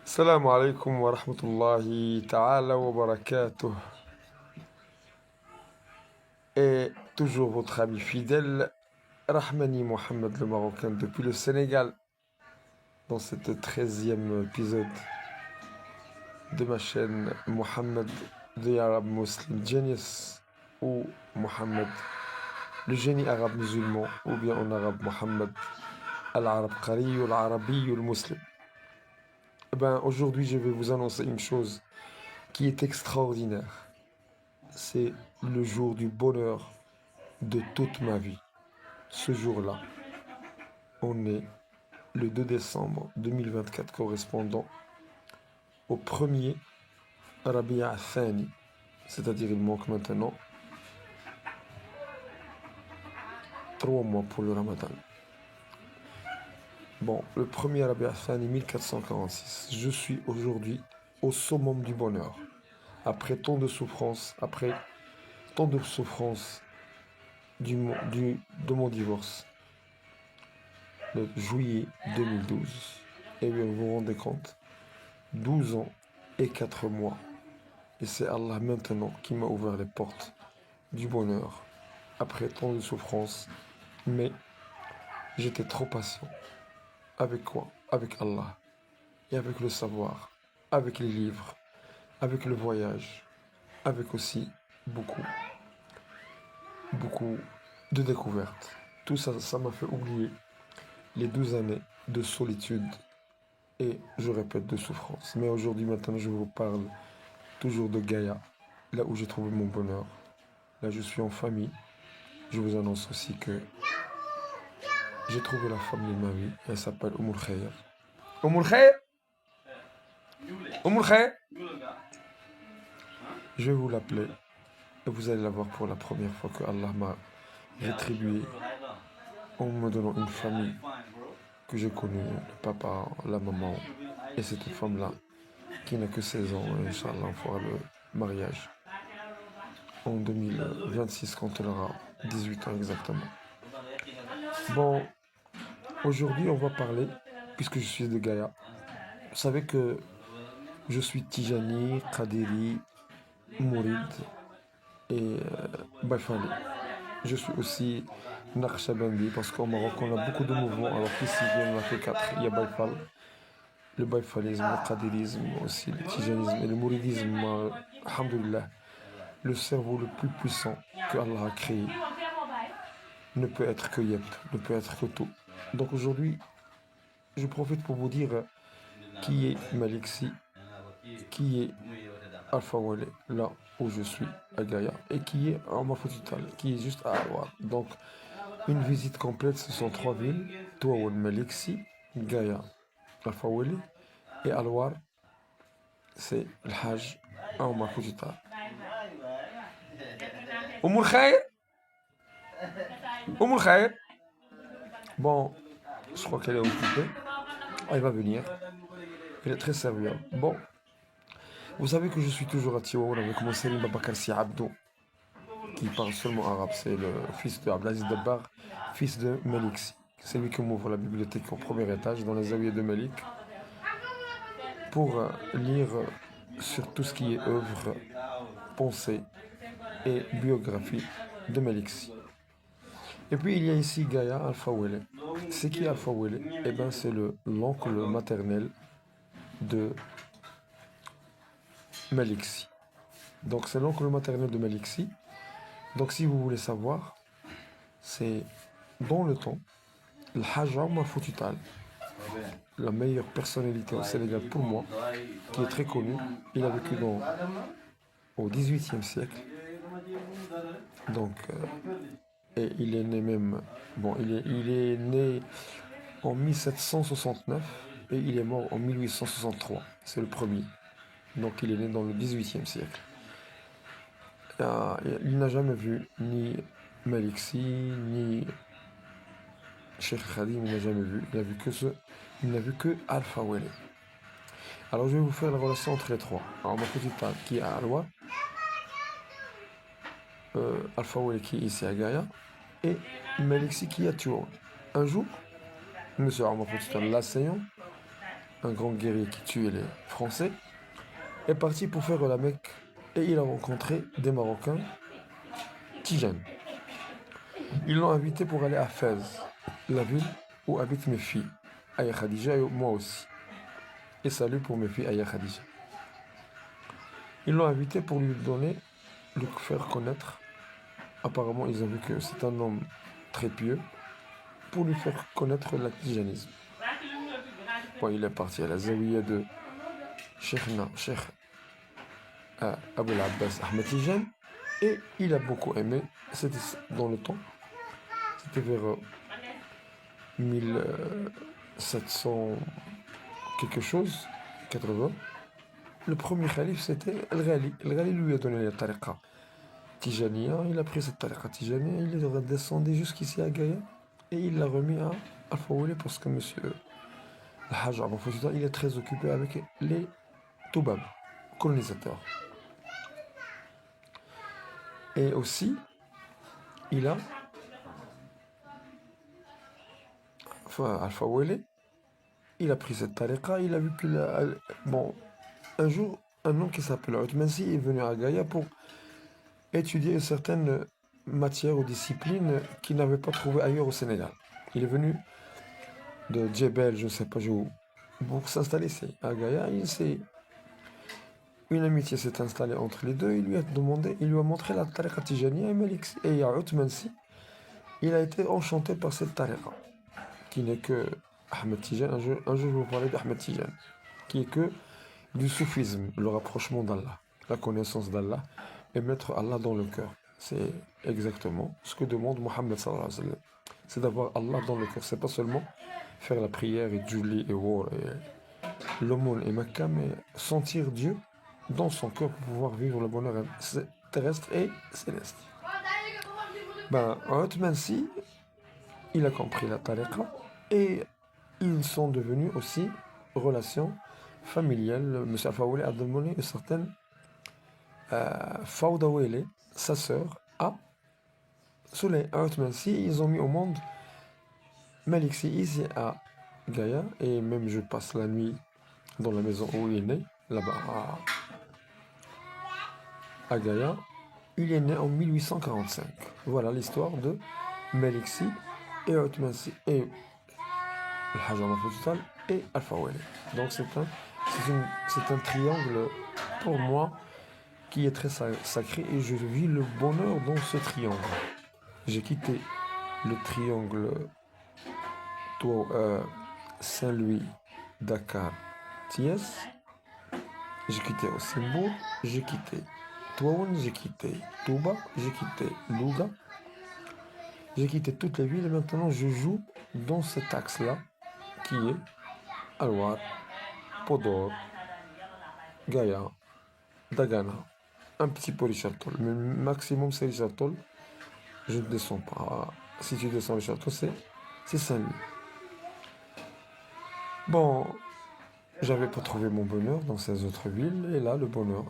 Salam alaikum wa rahmatullahi ta'ala wa barakatuh. Et toujours votre ami fidèle, Rahmani Mohamed le Marocain depuis le Sénégal, dans cette 13e épisode de ma chaîne Mohamed the Arab Muslim Genius, ou Mohamed le génie arabe musulman, ou bien en arabe Mohamed al-Arab Qari ou al-Arabi ou le Muslim. Eh ben, aujourd'hui, je vais vous annoncer une chose qui est extraordinaire. C'est le jour du bonheur de toute ma vie. Ce jour-là, on est le 2 décembre 2024, correspondant au premier Rabi'a Thani, c'est-à-dire il manque maintenant 3 mois pour le Ramadan. Bon, le premier Rabi'a Thani 1446, je suis aujourd'hui au summum du bonheur. Après tant de souffrances, après tant de souffrances de mon divorce, le juillet 2012. Et bien, vous vous rendez compte, 12 ans et 4 mois. Et c'est Allah maintenant qui m'a ouvert les portes du bonheur, après tant de souffrances. Mais j'étais trop patient. Avec quoi? Avec Allah. Et avec le savoir, avec les livres, avec le voyage, avec aussi beaucoup, beaucoup de découvertes. Tout ça, ça m'a fait oublier les 12 années de solitude et, je répète, de souffrance. Mais aujourd'hui, maintenant, je vous parle toujours de Gaïa, là où j'ai trouvé mon bonheur. Là, je suis en famille. Je vous annonce aussi que j'ai trouvé la femme de ma vie. Elle s'appelle Oumoul Khair. Oumoul Khair? Oumoul Khair? Je vais vous l'appeler et vous allez la voir pour la première fois que Allah m'a rétribué en me donnant une famille que j'ai connue, le papa, la maman et cette femme-là qui n'a que 16 ans. Et Inch'Allah, on fera le mariage en 2026 quand elle aura 18 ans exactement. Bon, aujourd'hui on va parler, puisque je suis de Gaïa, vous savez que je suis Tijani, Qadiri, Mourid et Baïfali. Je suis aussi Naqshbandi parce qu'au Maroc on a beaucoup de mouvements, alors qu'ici il n'y en a que 4. Il y a Baïfal, le Baïfalisme, le Qadirisme aussi, le Tijanisme et le Mouridisme. Alhamdulillah, le cerveau le plus puissant que Allah a créé ne peut être que Yep, ne peut être que tout. Donc aujourd'hui, je profite pour vous dire qui est Maliksi, qui est Alpha Wale, là où je suis, à Gaïa, et qui est Omar Foutital, qui est juste à Alwar. Donc, une visite complète, ce sont 3 villes, Touaoul, Maliksi, Gaïa, Alpha Wale, et Alwar, c'est le Hajj à Omar Foutital. Oumoul Khair? Oumoul Khair? Bon, je crois qu'elle est occupée. Ah, elle va venir. Elle est très serviable. Bon, vous savez que je suis toujours à Tiwaoul avec mon Selim Babakar Si Abdou, qui parle seulement arabe. C'est le fils de Abdelaziz Dabbar, fils de Maliksi. C'est lui qui m'ouvre la bibliothèque au premier étage, dans les zawiya de Malik, pour lire sur tout ce qui est œuvre, pensée et biographie de Maliksi. Et puis il y a ici Gaïa Alpha Wele. C'est qui Alpha Wele? Eh bien, c'est l'oncle maternel de Maliksi. Donc c'est l'oncle maternel de Maliksi. Donc si vous voulez savoir, c'est dans le temps, le Hajj Omar Foutital, la meilleure personnalité au Sénégal pour moi, qui est très connu. Il a vécu au XVIIIe siècle. Donc, et il est né même, bon, il est né en 1769 et il est mort en 1863. C'est le premier. Donc il est né dans le XVIIIe siècle. Il n'a jamais vu ni Maliksi, ni Cheikh Khadim, il n'a jamais vu. Il n'a vu que Alpha Wele. Alors je vais vous faire la relation entre les trois. Alors ma petite tante qui est à Alwa, Alpha Wele qui est ici à Gaïa, et Maliksi qui est à Turon. Un jour, monsieur Armand Petit l'assaillant un grand guerrier qui tuait les Français, est parti pour faire la Mecque et il a rencontré des Marocains, Tijan. Ils l'ont invité pour aller à Fès, la ville où habitent mes filles, Aya Khadija et moi aussi. Et salut pour mes filles Aya Khadija. Ils l'ont invité pour lui faire connaître. Apparemment, ils ont vu que c'est un homme très pieux, pour lui faire connaître l'actijanisme. Bon, il est parti à la zawiya de Cheikh Abou Abbas Ahmed Tijan et il a beaucoup aimé. C'était dans le temps, c'était vers 1700 quelque chose, 80. Le premier calife, c'était Al-Ghali. Al-Ghali lui a donné la tariqa Tijaniya. Il a pris cette tariqa Tijaniya, il est redescendu jusqu'ici à Gaïa et il l'a remis à Al-Fawwali parce que monsieur Al-Hajj Abou Foussita, il est très occupé avec les Toubab, colonisateurs. Et aussi, il a, enfin, Al-Fawwali, il a pris cette tariqa, il a vu qu'il a, bon, un jour, un homme qui s'appelle Othmansi est venu à Gaïa pour étudier certaines matières ou disciplines qu'il n'avait pas trouvées ailleurs au Sénégal. Il est venu de Djebel, je ne sais pas où, pour s'installer ici à Gaïa. Une amitié s'est installée entre les deux. Il lui a demandé, il lui a montré la tariqa Tijaniya et à Othmansi. Il a été enchanté par cette tariqa, qui n'est que Ahmed Tijan. Un jour, je vous parlais d'Ahmed Tijan, qui est que du soufisme, le rapprochement d'Allah, la connaissance d'Allah et mettre Allah dans le cœur. C'est exactement ce que demande Mohammed sallallahu alayhi wa sallam. C'est d'avoir Allah dans le cœur. C'est pas seulement faire la prière et Julie et War et l'aumône et Mecca, mais sentir Dieu dans son cœur pour pouvoir vivre le bonheur terrestre et céleste. Ben, Othmansi, il a compris la tariqa et ils sont devenus aussi relations familiales. M. Al-Fawwali a demandé une certaine Fawda Wele, sa sœur, à Soleil. À Othmansi, ils ont mis au monde Maliksi ici à Gaïa et même je passe la nuit dans la maison où il est né, là-bas à Gaïa. Il est né en 1845. Voilà l'histoire de Maliksi et Othmansi et Al-Hajj Abou Foussita et Al-Fawwali. Donc c'est un triangle pour moi qui est très sacré et je vis le bonheur dans ce triangle. J'ai quitté le triangle Saint-Louis, Dakar, Thiès. J'ai quitté Osimbourg, j'ai quitté Touaouen, j'ai quitté Touba, j'ai quitté Louga. J'ai quitté toutes les villes et maintenant je joue dans cet axe-là qui est Alwar, Podor, Gaïa, Dagana, un petit peu Richard Toll. Mais le maximum c'est Richard Toll. Je ne descends pas. Si tu descends Richard Toll, c'est Saint-Louis. Bon, j'avais pas trouvé mon bonheur dans ces autres villes et là le bonheur.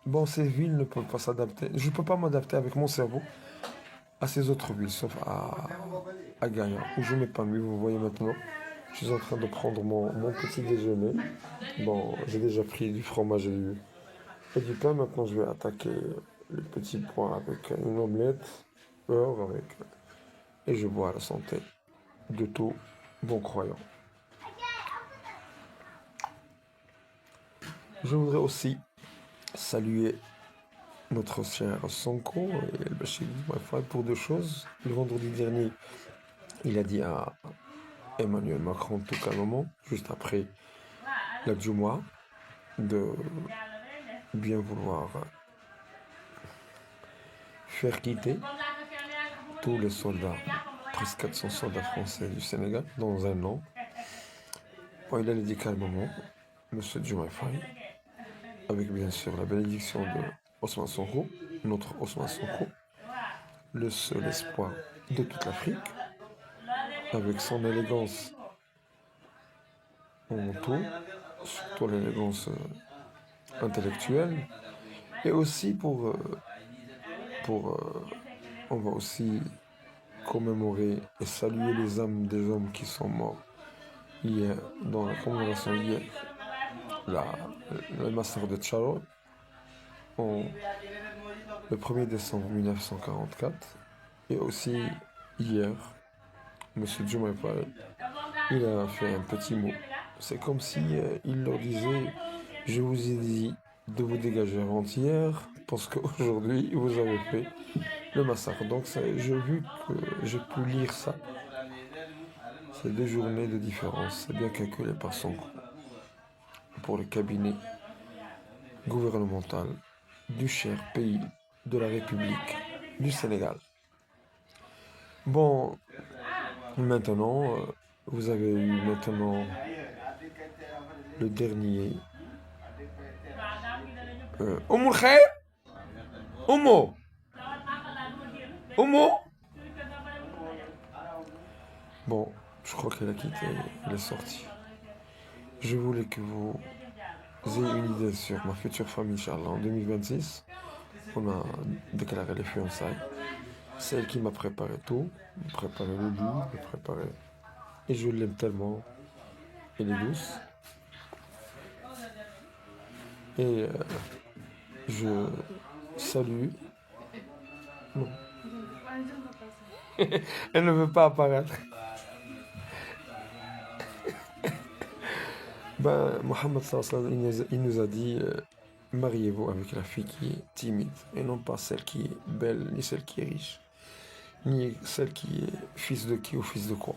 Bon, ces villes ne peuvent pas s'adapter. Je ne peux pas m'adapter avec mon cerveau à ces autres villes, sauf à Gaïa, où je m'épanouis. Vous voyez maintenant, je suis en train de prendre mon petit déjeuner. Bon, j'ai déjà pris du fromage et du pain. Maintenant, je vais attaquer le petit point avec une omelette, beurre et je bois à la santé de tout bon croyant. Je voudrais aussi saluer notre cher Sonko et El Bachir pour deux choses. Le vendredi dernier, il a dit à Emmanuel Macron tout calmement, juste après la Jumu'ah, de bien vouloir faire quitter tous les soldats, presque 400 soldats français du Sénégal, dans un an. Bon, il a dit calmement, Monsieur Diomaye Faye, avec bien sûr la bénédiction de Ousmane Sonko, notre Ousmane Sonko, le seul espoir de toute l'Afrique, avec son élégance en tout, surtout l'élégance intellectuelle, et aussi on va aussi commémorer et saluer les âmes des hommes qui sont morts hier, dans la commémoration hier, la- le massacre de Charlotte, en, le 1er décembre 1944, et aussi hier, M. Diomaye Faye, il a fait un petit mot. C'est comme si il leur disait, je vous ai dit de vous dégager avant-hier, parce qu'aujourd'hui, vous avez fait le massacre. Donc j'ai vu que j'ai pu lire ça. C'est 2 journées de différence. C'est bien calculé par son pour le cabinet gouvernemental du cher pays de la République du Sénégal. Bon, maintenant, vous avez eu maintenant le dernier. Oumoul Khair? Oumo? Oumo? Bon, je crois qu'elle a quitté, elle est sortie. Je voulais que vous ayez une idée sur ma future famille, Inch'Allah. En 2026, on a déclaré les fiançailles. C'est elle qui m'a préparé tout, m'a préparé le lit, m'a préparé. Et je l'aime tellement. Elle est douce. Et je salue. Non, elle ne veut pas apparaître. Ben, Mohammed sallallahu alayhi wa sallam, il nous a dit mariez-vous avec la fille qui est timide et non pas celle qui est belle, ni celle qui est riche, ni celle qui est fils de qui ou fils de quoi.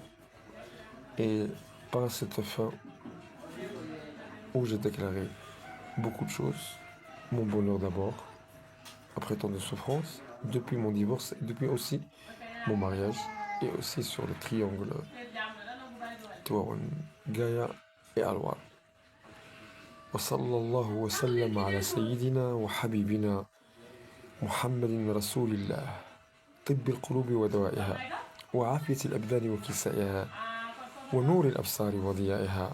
Et par cette fin où j'ai déclaré beaucoup de choses, mon bonheur d'abord, après tant de souffrances, depuis mon divorce et depuis aussi mon mariage, et aussi sur le triangle Tiwaron, Gaïa et Alwar. وصلى الله وسلم على سيدنا وحبيبنا محمد رسول الله طب القلوب ودوائها وعافية الأبدان وكسائها ونور الأبصار وضيائها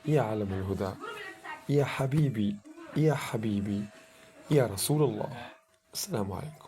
يا علم الهدى يا حبيبي يا حبيبي يا رسول الله السلام عليكم